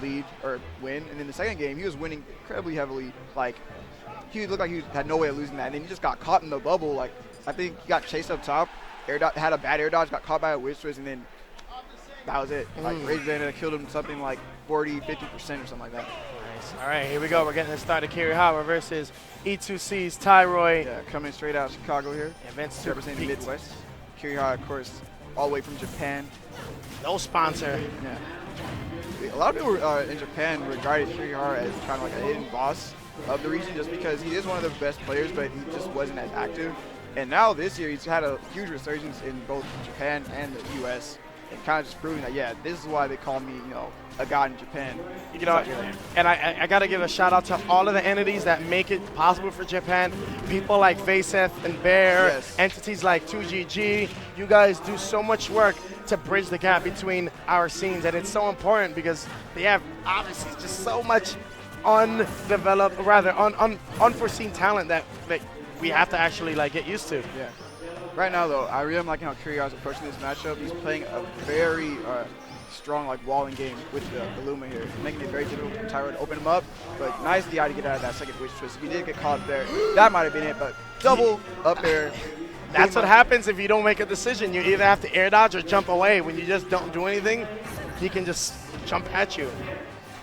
lead or win, and in the second game he was winning incredibly heavily. Like he looked like he had no way of losing that, and then he just got caught in the bubble. Like I think he got chased up top, had a bad air dodge, got caught by a witch twist, and then that was it. Like Bayonetta killed him something like 40, 50% or something like that. Nice. All right, here we go. We're getting it started. Kirihara versus E2C's Tyroy. Yeah, coming straight out of Chicago here. Events representing the Midwest. Kirihara, of course, all the way from Japan. No sponsor. Yeah. A lot of people in Japan regarded Kirihara as kind of like a hidden boss of the region just because he is one of the best players, but he just wasn't as active. And now this year, he's had a huge resurgence in both Japan and the U.S. and kind of just proving that, yeah, this is why they call me, a god in Japan. You know, and I got to give a shout out to all of the entities that make it possible for Japan. People like Vaseth and Bear, yes. Entities like 2GG. You guys do so much work to bridge the gap between our scenes, and it's so important because they have obviously just so much undeveloped, rather unforeseen talent that we have to actually get used to. Yeah. Right now, though, I really am liking how Kirihara's approaching this matchup. He's playing a very strong walling game with the Luma here, making it very difficult for Tyroy to open him up. But nice DI to get out of that second witch twist. If he did get caught up there, that might have been it. But double up there. That's what happens if you don't make a decision. You either have to air dodge or jump away. When you just don't do anything, he can just jump at you.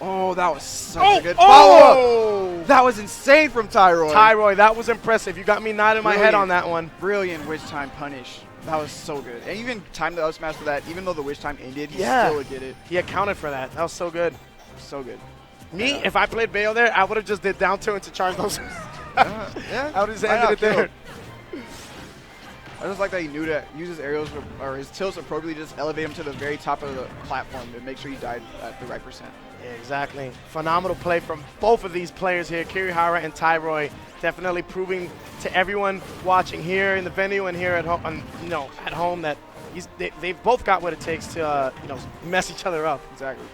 Oh, that was such a good follow-up. That was insane from Tyroy. Tyroy, that was impressive. You got me nodding my head on that one. Brilliant witch time punish. That was so good. And even timed the up smash for that, even though the witch time ended, he still did it. He accounted for that. That was so good. So good. Me, if I played Bayo there, I would have just did down two to charge those. Yeah. I would have just ended it there. I just like that he knew to use his aerials or his tilts appropriately, just elevate him to the very top of the platform to make sure he died at the right percent. Yeah, exactly. Phenomenal play from both of these players here, Kirihara and Tyroy. Definitely proving to everyone watching here in the venue and here at home, at home that they've both got what it takes to mess each other up. Exactly.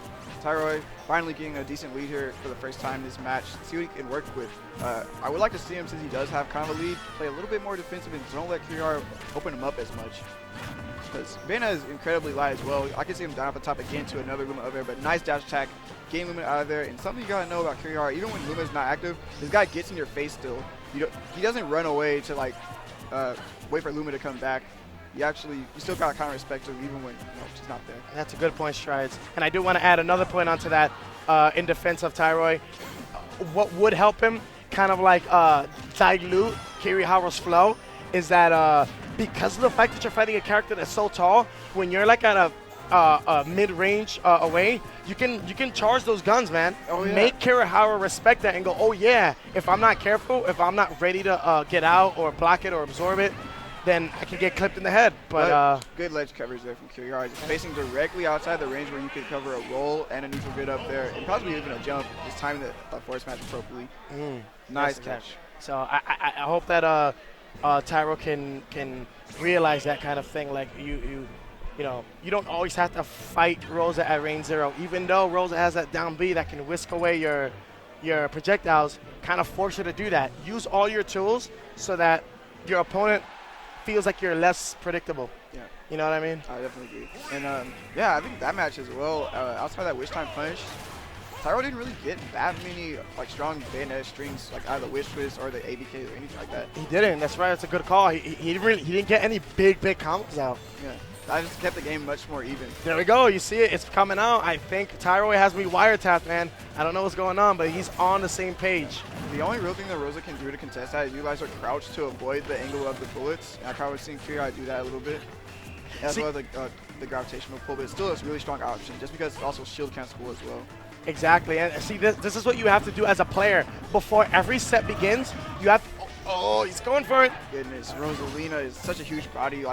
Tyroy finally getting a decent lead here for the first time this match. See what he can work with. I would like to see him, since he does have kind of a lead, play a little bit more defensive and don't let Kirihara open him up as much. Because Bayonetta is incredibly light as well. I can see him down at the top again to another Luma over there, but nice dash attack, getting Luma out of there. And something you gotta know about Kirihara, even when Luma is not active, this guy gets in your face still. He doesn't run away to wait for Luma to come back. You still got to kind of respect him even when she's not there. That's a good point, Strides. And I do want to add another point onto that in defense of Tyroy. What would help him kind of dilute Kirihara's flow is that because of the fact that you're fighting a character that's so tall, when you're at a mid-range away, you can charge those guns, man. Oh, yeah. Make Kirihara respect that and go, oh yeah, if I'm not careful, if I'm not ready to get out or block it or absorb it, then I can get clipped in the head. But good ledge coverage there from Kirihara. Just facing directly outside the range where you could cover a roll and a neutral grid up there, and possibly even a jump, just timing the force match appropriately. Nice catch. So I hope that Tyro can realize that kind of thing. Like you don't always have to fight Rosa at range 0, even though Rosa has that down B that can whisk away your projectiles. Kind of force you to do that. Use all your tools so that your opponent feels like you're less predictable. Yeah. You know what I mean? I definitely agree. And I think that match as well, outside of that Wish Time punish, Tyro didn't really get that many strong Bayonetta strings out of the Wish Twist or the ABK or anything like that. He didn't. That's right. That's a good call. He didn't get any big combos out. Yeah. I just kept the game much more even. There we go. You see it. It's coming out. I think Tyroy has me wiretapped, man. I don't know what's going on, but he's on the same page. The only real thing that Rosa can do to contest that is utilize her crouch to avoid the angle of the bullets. And I kind of seen Kirihara do that a little bit. As well as the gravitational pull, but it's still a really strong option just because it's also shield cancelable as well. Exactly. And see, this is what you have to do as a player. Before every set begins, you have to, oh, he's going for it. Goodness, Rosalina is such a huge body.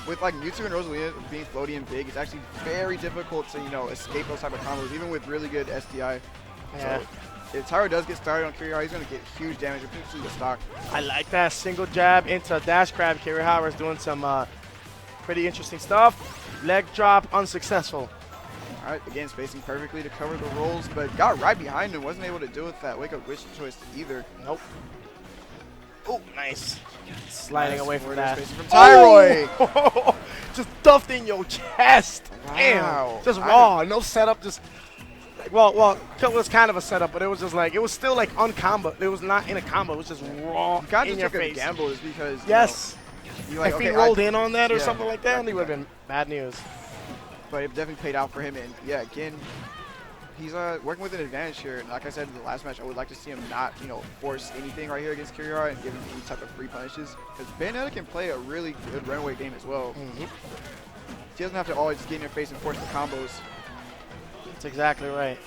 With Mewtwo and Rosalina being floaty and big, it's actually very difficult to escape those type of combos, even with really good SDI. Yeah. So if Tyro does get started on Kirihara, he's going to get huge damage, potentially the stock. I like that single jab into a dash grab. Kirihara is doing some pretty interesting stuff. Leg drop, unsuccessful. All right, again, spacing perfectly to cover the rolls, but got right behind him. Wasn't able to deal with that wake-up witch twist either. Nope. Oh, nice. Sliding away from that. From Tyroy. Oh, just duffed in your chest. Wow. Damn. Just raw. No setup. Just Well, it was kind of a setup, but it was just like, it was still like uncombo. It was not in a combo. It was just raw You kind in of your took a face. gamble is because Yes. you like, If okay, he rolled in on that or yeah, something like that, exactly, it would have been bad news. but it definitely paid out for him. And yeah, again, he's working with an advantage here. And like I said in the last match, I would like to see him not, force anything right here against Kirihara and give him any type of free punishes. Because Bayonetta can play a really good runaway game as well. He doesn't have to always get in your face and force the combos. That's exactly right.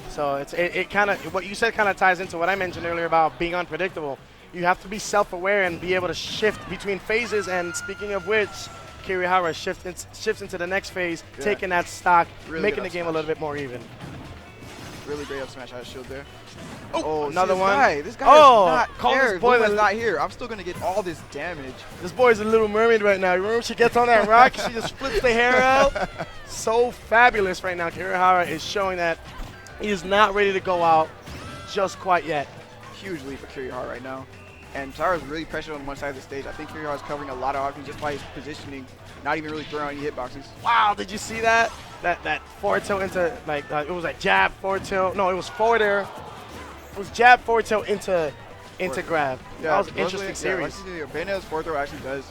So it kind of, what you said kind of ties into what I mentioned earlier about being unpredictable. You have to be self-aware and be able to shift between phases. And speaking of which, Kirihara shifts into the next phase, taking that stock, Really making the good game a little bit more even. Really great up smash out of shield there. Oh, see another this one. This guy Oh, is not call there. this boy Luma's the- not here. I'm still going to get all this damage. This boy's a little mermaid right now. You remember when she gets on that rock, she just flips the hair out? So fabulous right now. Kirihara is showing that he is not ready to go out just quite yet. Huge lead for Kirihara right now. And Tyro's really pressured on one side of the stage. I think Kirihara's covering a lot of options just by his positioning, not even really throwing any hitboxes. Wow, did you see that? That forward tilt into, like, it was like jab, forward tilt. No, it was forward air. It was jab, forward tilt into grab. Yeah, That was an interesting series. Bayonetta's forward throw actually does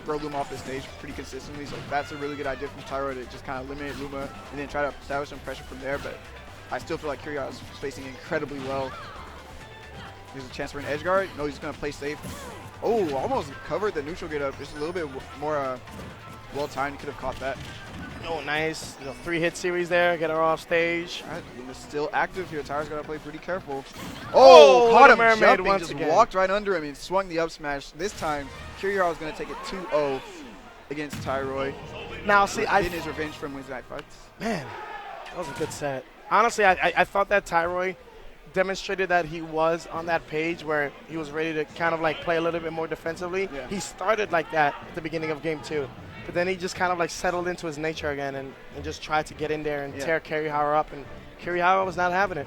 throw Luma off the stage pretty consistently, so that's a really good idea from Tyro to just kind of eliminate Luma and then try to establish some pressure from there, but I still feel like Kirihara's spacing incredibly well. There's a chance for an edge guard. No, he's going to play safe. Oh, almost covered the neutral get up. Just a little bit more well-timed. He could have caught that. Oh, nice. 3-hit series there. Get her off stage. All right, Luma's still active here. Tyro's got to play pretty careful. Oh, Caught him Mermaid jumping, once just again. walked right under him and swung the up smash. This time, Kirihara's going to take it 2-0 against Tyroy. Now, see, Getting his revenge from Wednesday Night Fights. Man, that was a good set. Honestly, I thought that Tyroy demonstrated that he was on that page where he was ready to kind of like play a little bit more defensively. Yeah. He started like that at the beginning of game 2. But then he just kind of like settled into his nature again and just tried to get in there and tear Kirihara up. And Kirihara was not having it.